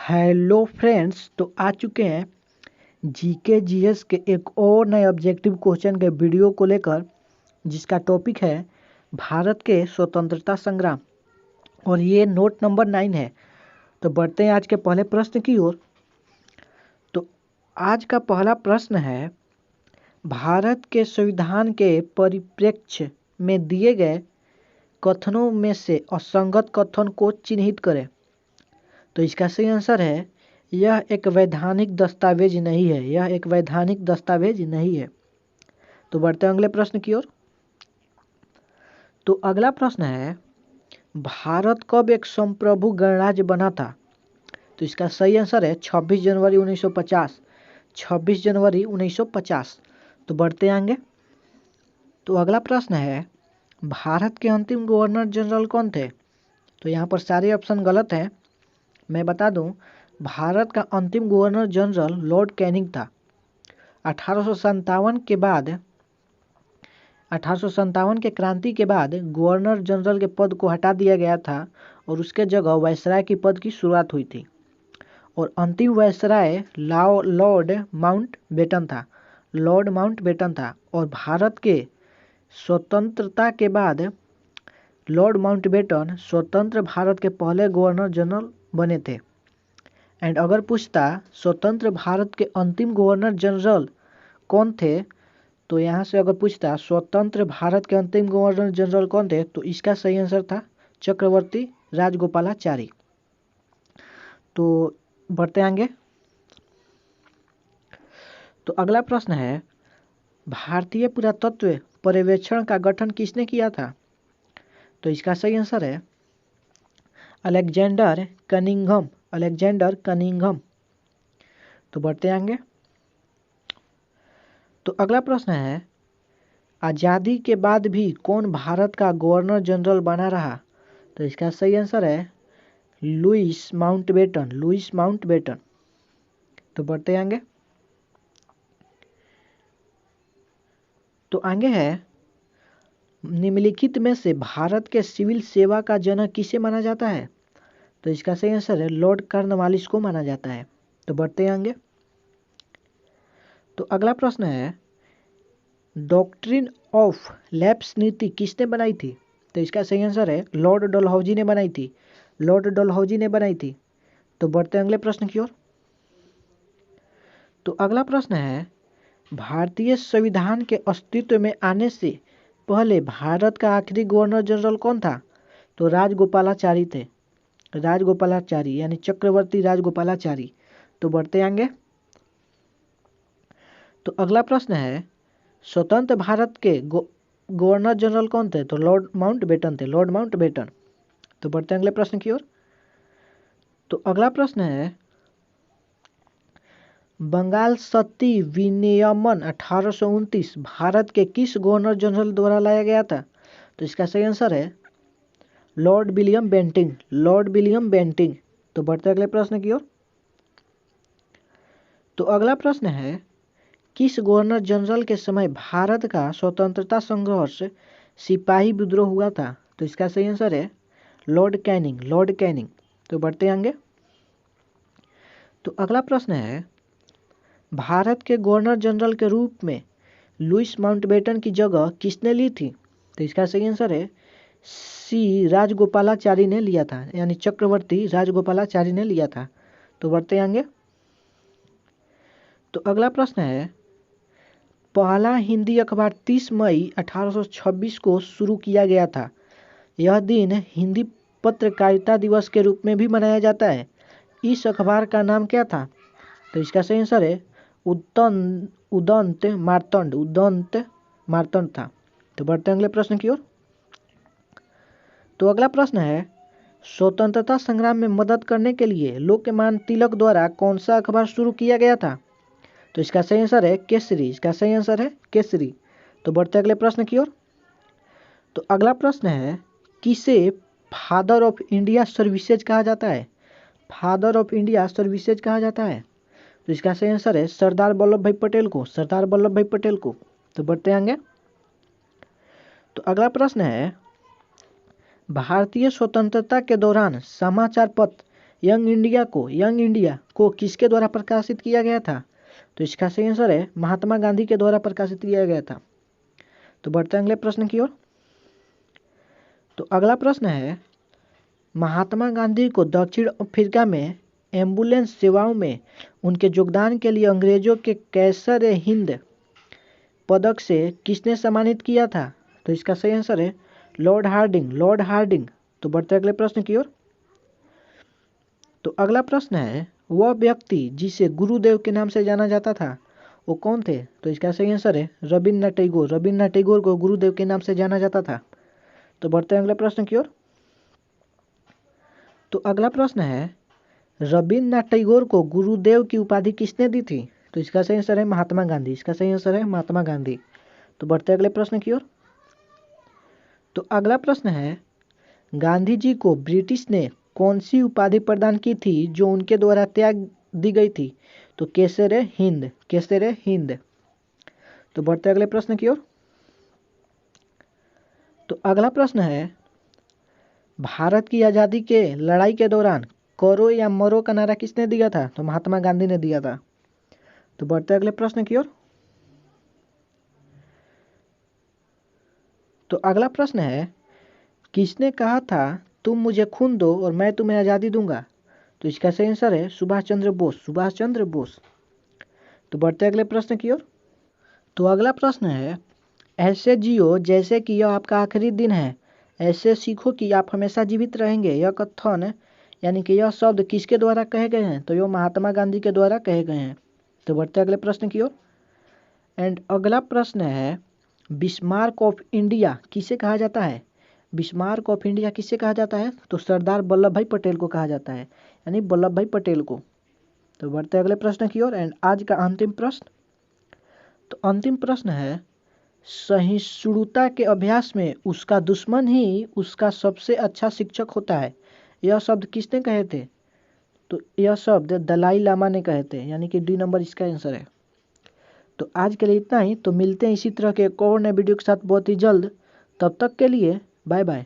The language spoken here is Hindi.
हेलो फ्रेंड्स, तो आ चुके हैं जीके जीएस के एक और नए ऑब्जेक्टिव क्वेश्चन के वीडियो को लेकर, जिसका टॉपिक है भारत के स्वतंत्रता संग्राम और ये नोट नंबर 9 है। तो बढ़ते हैं आज के पहले प्रश्न की ओर। तो आज का पहला प्रश्न है, भारत के संविधान के परिप्रेक्ष्य में दिए गए कथनों में से असंगत कथन को चिन्हित करें। तो इसका सही आंसर है, यह एक वैधानिक दस्तावेज नहीं है। यह एक वैधानिक दस्तावेज नहीं है। तो बढ़ते हैं अगले प्रश्न की ओर। तो अगला प्रश्न है, भारत कब एक संप्रभु गणराज्य बना था? तो इसका सही आंसर है 26 जनवरी 1950। 26 जनवरी 1950। तो बढ़ते आगे। तो अगला प्रश्न है, भारत के अंतिम गवर्नर जनरल कौन थे? तो यहाँ पर सारे ऑप्शन गलत हैं। मैं बता दूं, भारत का अंतिम गवर्नर जनरल लॉर्ड कैनिंग था। 1857 के बाद 1857 के क्रांति के बाद गवर्नर जनरल के पद को हटा दिया गया था और उसके जगह वायसराय की पद की शुरुआत हुई थी। और अंतिम वायसराय लॉर्ड माउंटबेटन था। लॉर्ड माउंटबेटन था। और भारत के स्वतंत्रता के बाद लॉर्ड माउंटबेटन स्वतंत्र भारत के पहले गवर्नर जनरल बने थे। एंड अगर पूछता स्वतंत्र भारत के अंतिम गवर्नर जनरल कौन थे, तो यहाँ से अगर पूछता स्वतंत्र भारत के अंतिम गवर्नर जनरल कौन थे, तो इसका सही आंसर था चक्रवर्ती राजगोपालाचारी। तो बढ़ते आगे। तो अगला प्रश्न है, भारतीय पुरातत्व पर्यवेक्षण का गठन किसने किया था? तो इसका सही आंसर है अलेक्जेंडर कनिंघम। Alexander Cunningham. तो बढ़ते आगे। तो अगला प्रश्न है, आज़ादी के बाद भी कौन भारत का गवर्नर जनरल बना रहा? तो इसका सही आंसर है लुईस माउंटबेटन। Louis Mountbatten. तो बढ़ते आगे। तो आगे है, निम्नलिखित में से भारत के सिविल सेवा का जनक किसे माना जाता है? तो इसका सही आंसर है लॉर्ड कॉर्नवालिस को माना जाता है। तो बढ़ते आगे। तो अगला प्रश्न है, डॉक्ट्रिन ऑफ लैप्स नीति किसने बनाई थी? तो इसका सही आंसर है लॉर्ड डलहौजी ने बनाई थी। लॉर्ड डलहौजी ने बनाई थी। तो बढ़ते अगले प्रश्न की ओर। तो अगला प्रश्न है, भारतीय संविधान के अस्तित्व में आने से पहले भारत का आखिरी गवर्नर जनरल कौन था? तो राजगोपालाचारी थे। राजगोपालाचारी यानी चक्रवर्ती राजगोपालाचारी। तो बढ़ते आगे। तो अगला प्रश्न है, स्वतंत्र भारत के गवर्नर जनरल कौन थे? तो लॉर्ड माउंटबेटन थे। Lord Mountbatten. तो बढ़ते हैं अगले प्रश्न की ओर। तो अगला प्रश्न है, बंगाल सत्ती विनियमन 1829 भारत के किस गवर्नर जनरल द्वारा लाया गया था? तो इसका सही आंसर है Lord William Bentinck. Lord William Bentinck. तो बढ़ते अगले प्रश्न की ओर। तो अगला प्रश्न है, किस गवर्नर जनरल के समय भारत का स्वतंत्रता संघर्ष सिपाही विद्रोह हुआ था? तो इसका सही आंसर है लॉर्ड कैनिंग। Lord Canning. तो बढ़ते आगे। तो अगला प्रश्न है, भारत के गवर्नर जनरल के रूप में लुईस माउंटबेटन की जगह किसने ली थी? तो इसका सही आंसर है सी राजगोपालाचारी ने लिया था, यानी चक्रवर्ती राजगोपालाचारी ने लिया था। तो बढ़ते आगे। तो अगला प्रश्न है, पहला हिंदी अखबार 30 मई 1826 को शुरू किया गया था। यह दिन हिंदी पत्रकारिता दिवस के रूप में भी मनाया जाता है। इस अखबार का नाम क्या था? तो इसका सही आंसर है उदंत मार्तंड। उदंत मार्तंड था। तो बढ़ते हैं अगले प्रश्न की ओर। तो अगला प्रश्न है, स्वतंत्रता संग्राम में मदद करने के लिए लोकमान्य तिलक द्वारा कौन सा अखबार शुरू किया गया था? तो इसका सही आंसर है केसरी। इसका सही आंसर है केसरी। तो बढ़ते अगले प्रश्न की ओर। तो अगला प्रश्न है, किसे फादर ऑफ इंडिया सर्विसेज कहा जाता है? फादर ऑफ इंडिया सर्विसेज कहा जाता है। तो इसका सही आंसर है सरदार वल्लभ भाई पटेल को। सरदार वल्लभ भाई पटेल को। तो बढ़ते आगे। तो अगला प्रश्न है, भारतीय स्वतंत्रता के दौरान समाचार पत्र यंग इंडिया को किसके द्वारा प्रकाशित किया गया था? तो इसका सही आंसर है महात्मा गांधी के द्वारा प्रकाशित किया गया था। तो बढ़ते हैं अगले प्रश्न की ओर। तो अगला प्रश्न है, महात्मा गांधी को दक्षिण अफ्रीका में एम्बुलेंस सेवाओं में उनके योगदान के लिए अंग्रेजों के कैसर-ए-हिंद पदक से किसने सम्मानित किया था? तो इसका सही आंसर है लॉर्ड हार्डिंग। तो बढ़ते अगले प्रश्न की ओर। तो अगला प्रश्न है, वह व्यक्ति जिसे गुरुदेव के नाम से जाना जाता था वो कौन थे? तो इसका सही आंसर है रविन्द्रनाथ टैगोर को गुरुदेव के नाम से जाना जाता था। तो बढ़ते हैं अगले प्रश्न की ओर। तो अगला प्रश्न है, रविन्द्रनाथ टैगोर को गुरुदेव की उपाधि किसने दी थी? तो इसका सही आंसर है महात्मा गांधी। तो बढ़ते अगले प्रश्न की ओर। तो अगला प्रश्न है, गांधी जी को ब्रिटिश ने कौन सी उपाधि प्रदान की थी जो उनके द्वारा त्याग दी गई थी? तो कैसर-ए-हिंद। तो बढ़ते अगले प्रश्न की ओर। तो अगला प्रश्न है, भारत की आज़ादी के लड़ाई के दौरान करो या मरो का नारा किसने दिया था? तो महात्मा गांधी ने दिया था। तो बढ़ते अगले प्रश्न की ओर। तो अगला प्रश्न है, किसने कहा था तुम मुझे खून दो और मैं तुम्हें आज़ादी दूंगा? तो इसका सही आंसर है सुभाष चंद्र बोस। तो बढ़ते अगले प्रश्न की ओर। तो अगला प्रश्न है, ऐसे जियो जैसे कि यह आपका आखिरी दिन है, ऐसे सीखो कि आप हमेशा जीवित रहेंगे। यह कथन यानी कि यह शब्द किसके द्वारा कहे गए हैं? तो यह महात्मा गांधी के द्वारा कहे गए हैं। तो बढ़ते अगले प्रश्न की ओर। एंड अगला प्रश्न है, बिस्मार्क ऑफ इंडिया किसे कहा जाता है? तो सरदार वल्लभ भाई पटेल को कहा जाता है, यानी वल्लभ भाई पटेल को। तो बढ़ते अगले प्रश्न की ओर। एंड आज का अंतिम प्रश्न। तो अंतिम प्रश्न है, सहिष्णुता के अभ्यास में उसका दुश्मन ही उसका सबसे अच्छा शिक्षक होता है। यह शब्द किसने कहे थे? तो यह शब्द दलाई लामा ने कहे थे, यानी कि डी नंबर इसका आंसर है। तो आज के लिए इतना ही। तो मिलते हैं इसी तरह के एक और नए वीडियो के साथ बहुत ही जल्द। तब तक के लिए बाय बाय।